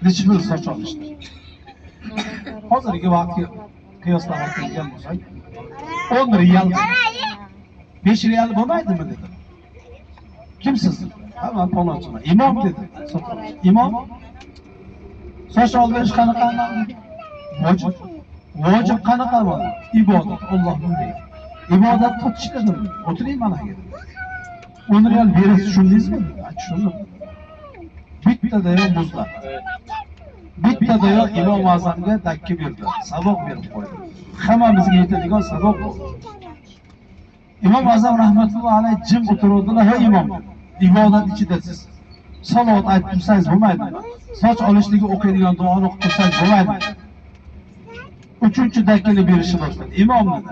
necha pul soch olishdi? Hozirgi vaqtga qiyoslab kelgan bo'lsak, 10 riyal, 5 riyal bo'lmaydimi dedi. Kimsiz? Ha, men palonchiman. Imom dedi. Imom soch oldirish qanaqa amal? Vojib. Vojib qanaqa amal? Ibodat. Allohning deydi. İbadet tutish dedim. O'tiring mana yerda. 10 riyal berasiz, tushundingizmi? Tushundim. Bittada yo muzlab. Bittada yo Imom Azamga dakki berdi. Saboq berib qo'ydi. Hammamizga yetadigan saboq bu. Imom Azam rahmatullohi alayhi jim o'tiruvdilar, "Ha imom, ibodat ichidasiz. Salovat aytib tursangiz bo'lmaydimi? Soch olishligi o'qiydigan duoni o'qib tursangiz bo'lmaydimi?" 3-chi dakkini berishni boshladi. Imom dedi,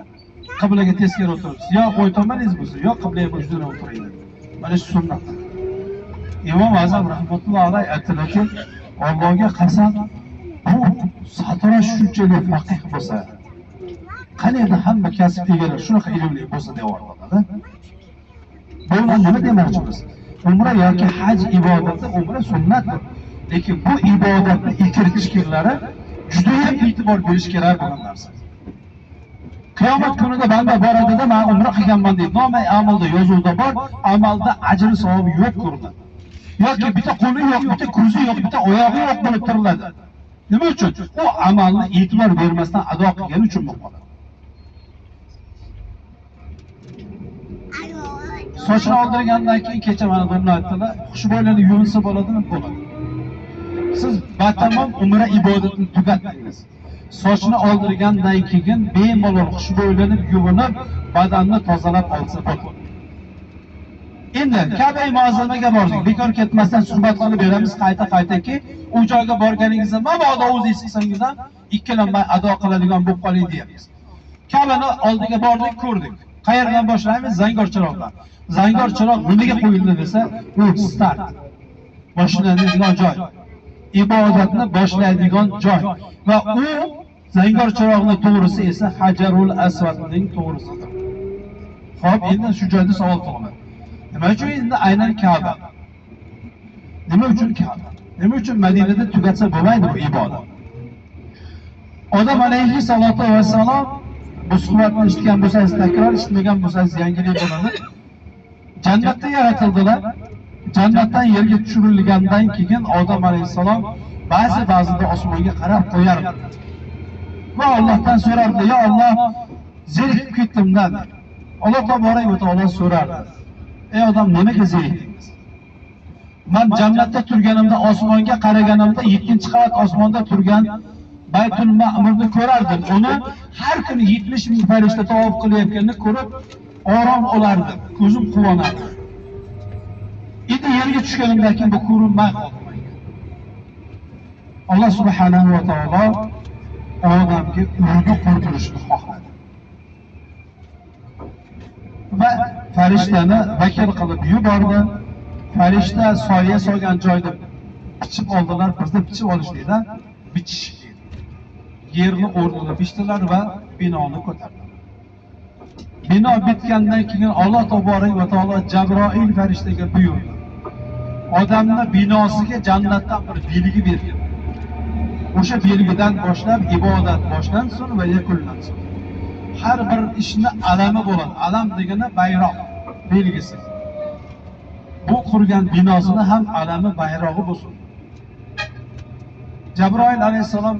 qiblaga teskari o'tiribsiz. Yo qo'y tomonangiz bo'lsa, yo qiblaga bo'shdan o'tiring. Mana shu sunnat. Imom Azam rahmatullohi alayhi aytdilarki, Allohga qasam, bu sartarosh shunchalik faqih bo'lsa, qaniydi hamma kasb egalari shunaqa ilmli bo'lsa deyorlar. Bu nima demoqchimiz? Umra yoki haj ibodati, umra sunnatdir. Lekin bu ibodatni ikirtishkirlari juda ham e'tibor berish kerak bo'lgan narsa. Qiyomat kunida banda boradida, "Men umra qilganman" deb nomay amalda yozuvda bor, amalda ajr savobi yo'q ko'rinadi. Yoki bitta qo'li yo'q, bitta ko'zi yo'q, bitta oyog'i yo'q bo'lib turiladi. Nima uchun? U amalni e'tibor bermasdan ado qilgani uchun bo'lib qoladi. Sochni oldirgandan keyin kecha mana domla aytdilar, xushbo'ylarni yuvinsa bo'ladimi? Bo'ladi. Siz batamom umra ibodatini tugatdingiz. Sochni oldirgandan keyin bemalol xushbo'ylanib, yuvinib, badanni tozalab olsa bo'ladi. Endi Ka'ba-i Muazzamaga bordik. Bekor ketmasdan suhbat qilib beramiz qayta-qaytaki, u joyga borganingizda mabodo o'zingiz qilsangiz ham ikkilanmay ado qiladigan bo'lib qoling deyapmiz. Ka'bani oldiga bordik, ko'rdik. Qayerdan boshlaymiz? Zangor chiroqdan. Zangor chiroq nimaga qo'yildi desa, u start. Boshlanadigan joy. Ibodatni boshlaydigan joy. Va u zangor chiroqning to'g'risi esa Hajarul Aswadning to'g'risidir. Xo'p, endi shu joyda savol tug'iladi. Nima uchun endi aynan Ka'ba? Nima uchun Ka'ba? Nima uchun Madinada tugatsa bo'lmaydi bu ibodat? Odam alayhi salatu vasallam bu suhbatni eshitgan bo'lsangiz, takror eshitmagan bo'lsangiz yangilik bo'ladi. Jannatda yaratildilar. Jannatdan yerga tushirilgandan keyin Odam alayhisalom ba'zida osmonga qarab qo'yardi. Va Allohdan so'rardi, "Ya Alloh, zerikib ketdimdan." Alloh taborak va taolo so'rardi, "Ey odam, nimaga zerikdingiz? Men jannatda turganimda, osmonga qaraganimda, 7-qavat osmonda turgan Baytul Ma'murni ko'rardim. Uni har kuni 70 ming farishta tavof qilayotganini ko'rib, orom olardim, ko'zim quvonardi. Endi yerga tushganimdan keyin bu ko'rinmay qoldi." Alloh subhanahu va taolo odamga uyni qurdirishni xohladi. Va farishtani vakil qilib yubordi. Farishta soya solgan joyda bichib oldilar, bizda bichib olishlikda bichish deydi. Yerni o'rnida bichdilar va binoni ko'tardilar. Bino bitgandan keyin Alloh taborak va taolo Jabroil farishtaga buyurdi. Odamni binosiga jannatdan bir belgi berdi. O'sha belgidan boshlab ibodat boshlansin va yakunlansin. Har bir ishni alami bo'ladi. Alam degani bayroq, belgisi. Bu qurgan binosini ham alami, bayrog'i bo'lsin. Jabroil alayhisalom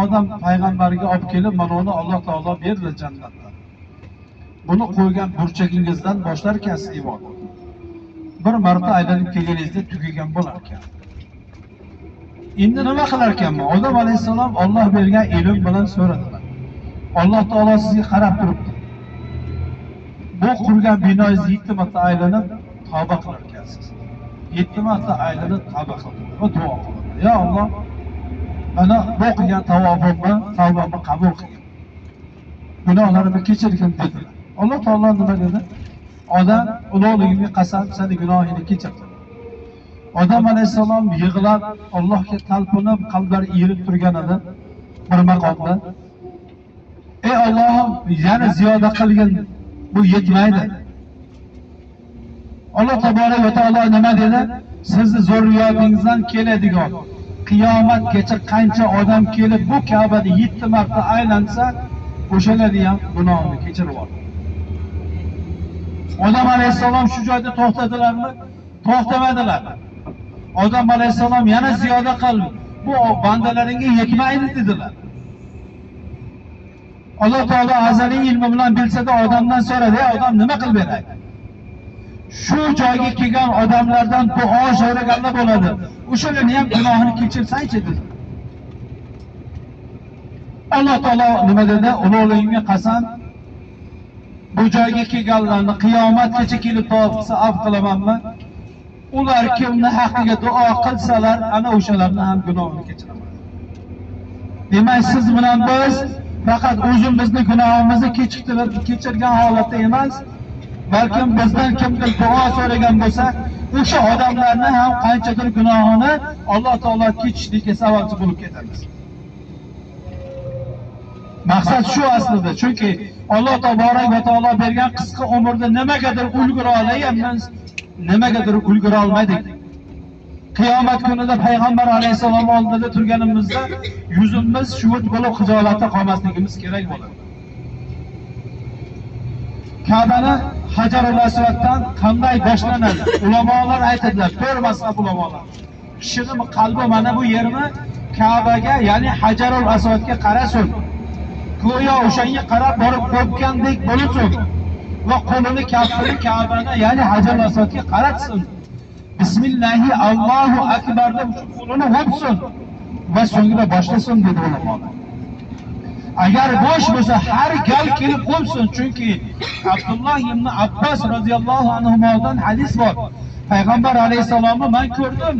odam payg'ambarga olib kelib, mana uni Alloh taolo berdi jannatdan. Buni qo'ygan burchagingizdan boshlar ekansiz ibodat. Bir marta aylanib kelganingizda tugagan bo'lar ekan. Endi nima qilar ekanman? Odam alayhisalom Alloh bergan ilm bilan so'radilar. Alloh taolo sizga qarab turibdi. Bu qurgan binoyingiz 7 marta aylanib tavba qilar ekansiz. 7 marta aylanib tavba qildi va duo qildi. Ya Alloh, mana bu qilgan tavobimni, tavbamni qabul qilgin. Gunohlarimni kechirgin dedi. Alloh taolo nima dedi? Odam, ulug'ligimga qasam, seni gunohingni kechirdim. Odam alayhisalom yig'lab, Allohga talpinib, qalblari erib turgan edi bir maqomda. Ey Allohim, yana ziyoda qilgin, bu yetmaydi. Alloh taborak va taolo nima dedi? Sizni zurriyotingizdan keladigan qiyomatgacha qancha odam kelib bu Ka'bani 7 marta aylansa, o'shalarni ham gunohini kechirib yubordi. Odam alayhissalom shu joyda to'xtadilarmi? To'xtamadilar. Odam alayhissalom yana ziyoda qildi. Bu bandalaringga yetmaydi dedilar. Alloh taolo azaliy ilmi bilan bilsa-da odamdan so'radi, odam nima qilib beradi? Shu joyga kelgan odamlardan duo so'raganlar bo'ladi. O'shalarni ham gunohini kechirsang-chi dedi. Alloh taolo nima dedi? Ulug'ligimga qasam, bu joyga kelganlarni qiyomatgacha kelib topsa af qilamanmi? Ular kimni haqqiga duo qilsalar, ana o'shalarni ham gunohini kechiraman. Demak, siz bilan biz faqat o'zimizni gunohimizni kechirgan holatda emas, balkim bizdan kimdir duo so'ragan bo'lsa, o'sha odamlarni ham qanchadir gunohini Alloh taolo kechishlikka sababchi bo'lib ketamiz. Maqsad shu aslida, chunki Alloh taborak va taolo bergan qisqa umrda nimagadir ulgura olayapmiz, nimagadir ulgura olmadik. Qiyomat kunida payg'ambar alayhisalom oldida turganimizda yuzimiz shuvut bo'lib xijolatda qolmasligimiz kerak bo'ladi. Ka'bani Hajarul Aswaddan qanday boshlanadi? Ulamolar aytadilar, 4 mazhab ulamolar. Kishining qalbi mana bu yerni Ka'baga, ya'ni Hajarul Aswadga qarasin. Go'yo o'shanga qarab borib o'pgandek bo'lsin va qo'lini kaftini Ka'bani, ya'ni Hajarul Aswadga qaratsin. Bismillahi Allohu akbar deb qo'lini o'psin va so'ngra boshlasin dedi ulamolar. Agar bo'sh bo'lsa har gal kelib qo'ysin, chunki Abdulloh ibn Abbos radhiyallohu anhudan hadis bor. Payg'ambar alayhisalomni men ko'rdim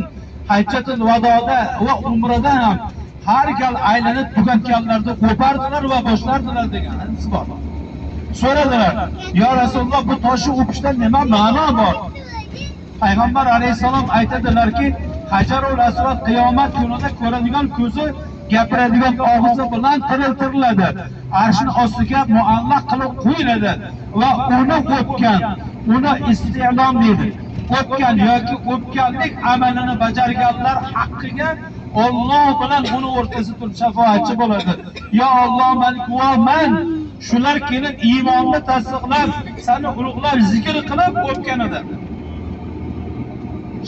Hajjatul Vadoda va umrada ham har gal aylanib tugatganlarda qo'pardilar va boshlardilar degan hadis bor. So'radilar, "Ya Rasululloh, bu toshni o'pishdan nima ma'no bor?" Payg'ambar alayhisalom aytadilarki, Hajarul Aswad qiyomat kunida ko'radigan ko'zi, gapiradigan og'zi bilan tiriltiriladi. Arshning ostiga muallaq qilib qo'yiladi va uni o'pgan, uni isti'lom deydi. O'pgan yoki o'pganlik amalini bajarganlar haqqiga Alloh bilan uni o'rtasida turib shafoatchi bo'ladi. Ya Alloh, men guvohman, shular kelib iymonni tasdiqlab, seni ulug'lab, zikr qilib o'pganida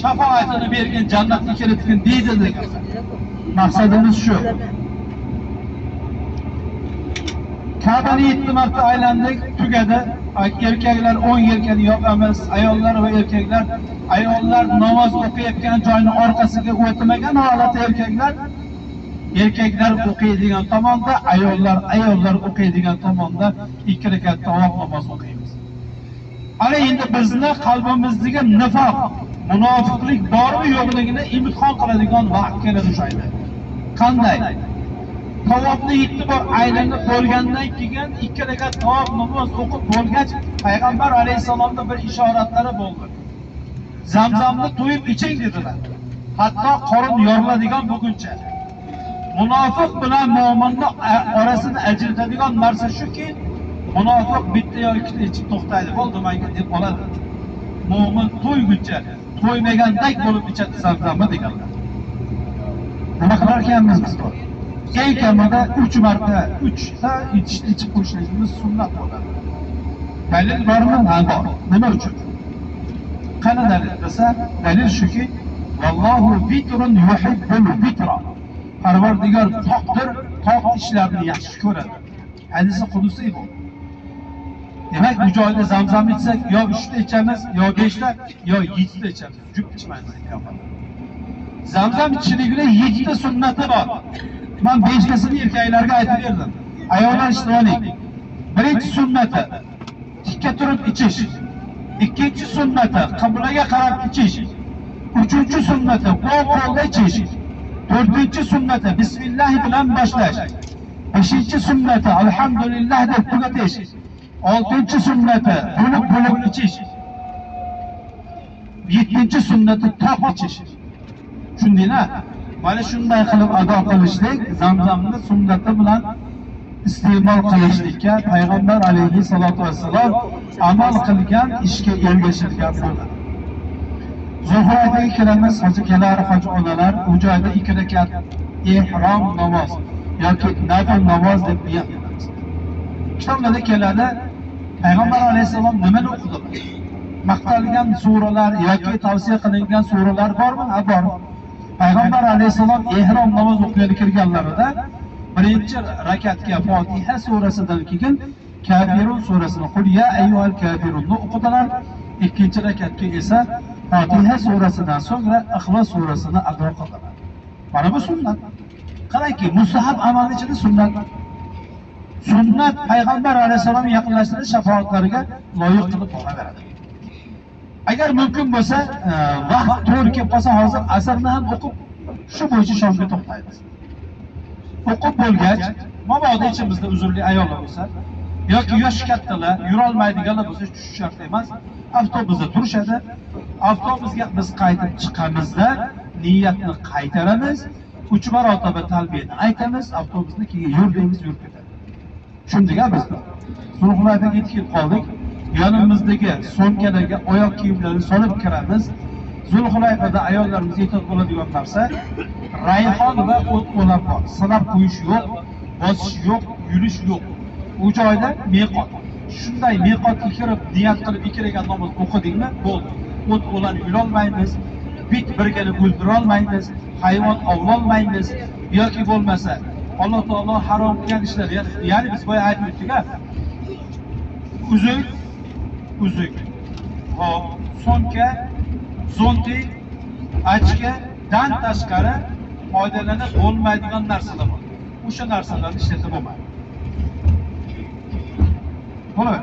shafoatini bergan, jannatga kiritgan deydi degan. Maqsadimiz shu. Ka'bani 7 marta aylandik, tugadi. Erkaklar 10 yelkani yopamiz, ayollar va erkaklar, ayollar namoz o'qiyotgan joyning orqasiga o'tmagan holatda erkaklar o'qiydigan tomonda, ayollar o'qiydigan tomonda 2 rakat tavof namoz o'qiymiz. Ana endi bizni qalbimizdagi nifoq, munofiqlik bormi yo'qligini imtihon qiladigan vaqt keladi o'shayda. Qanday? Tavofni 7 bor aylanib bo'lgandan keyin 2 rakat tavof namoz o'qib bo'lgach, payg'ambar alayhisalomning bir ishoratlari bo'ldi. Zamzamni to'yib iching dedilar. Hatto qorin yoriladigan bo'lguncha. Munofiq bilan mo'minning orasini ajratadigan narsa shuki, munofiq bitta yoki ikkita ichib to'xtaydi, bo'ldi menga deb qoladi. Mo'min to'yguncha, to'ymagandek bo'lib ichadi zamzamni deganlar. Nima qilar ekanmiz biz bu? Eng kamida 3 marta, 3 ta ichib qo'yishimiz sunnat bo'ladi. Dalil bormi? Ha, bor. Nima uchun? Qani dalil desa, dalil shuki, vallohu vitrun yuhibbul vitra. Parvardigor toqdir, toq ishlarni yaxshi ko'radi. Hadisi qudusiy bu. Demak, bu joyda zamzam ichsak, yo 3 ta ichamiz, yo 5 ta, yo 7 ta ichamiz. Jup ichmaymiz ekan. Zamzam ichishlikda 7 ta sunnati bor. Men 5 tasini erkaklarga aytib berdim. Ayollar ishlaylik. Birinchi sunnati tikka turib ichish. Ikkinchi sunnati qiblaga qarab ichish. Uchinchi sunnati qo'l-qo'lda ichish. To'rtinchi sunnati bismillah bilan boshlash. Beshinchi sunnati alhamdulillah deb tugatish. Oltinchi sunnati bo'lib ichish. Yettinchi sunnati toq ichish. Shundaymi? Mana shunday qilib ado qilishlik, zamzamni sunnati bilan iste'mol qilishlikka payg'ambar alayhisolatu vassalom amal qilgan, ishga ergashilgan bo'ladi. Zulhullayfaga kelamiz, hozir kelar hoji onalar, u joyda 2 rakat ihrom namoz yoki nafl namoz deb niyat qilamiz. Kitoblarda keladi, Payg'ambar alayhissalom nimani o'qidilar? Maqtalgan suralar yoki tavsiya qilingan suralar bormi? Ha, bor. Payg'ambar alayhissalom ihrom namoz o'qiyotgan kirganlarida birinchi rakatga Fotiha surasidan keyin Kafirun surasini, Qul ya ayyuhal kafirunni o'qidilar. Ikkinchi rakatga esa Fotiha surasidan so'ngra Ixlos surasini ado qildilar. Mana bu sunnat. Qarangki, mustahab amal ichida sunnat. Sunnat Payg'ambar alayhissalom yaqinlashtirish shafaatlariga loyiq qilib boraveradi. Agar mumkin bo'lsa, vaqt to'g'ri kelib qolsa, hozir asrni ham o'qib, shu bo'yicha shomga to'xtaymiz. O'qib bo'lgach, mabodo ichimizda uzrli ayollar bo'lsa, yoki yoshi kattalar, yura olmaydiganlar bo'lsa, tushish shart emas. Avtobusda turishadi. Avtobusga biz qaytib chiqamizda niyatni qaytaramiz, 3 marotaba talbiyani aytamiz, avtobusni keyin yur deymiz, yurib ketadi. Tushundik biz. Zulhullayfaga yetib qoldik. Yonimizdagi so'mkalarga oyoq kiyimlarni solib kiramiz. Zulhullayfada ayollarimiz yetok bo'ladigan narsa rayhon va o't o'lan bor. Sanab qo'yish yo'q, bosish yo'q, yurish yo'q. U joyda miqot. Shunday miqotga kirib niyat qilib 2 rakat namoz o'qidikmi, bo'ldi. O't o'lan yurolmaymiz, bit birgani o'ldira olmaymiz, hayvon ovlolmaymiz yoki bo'lmasa Alloh taolo harom qilgan ishlar, ya'ni biz boya aytib o'tdik-a, uzuk, hop, so'mka, zonti, achkadan tashqari foydalanib bo'lmaydigan narsalar bor. O'sha narsalarni ishlatib bo'lmaydi. Bo'ladi.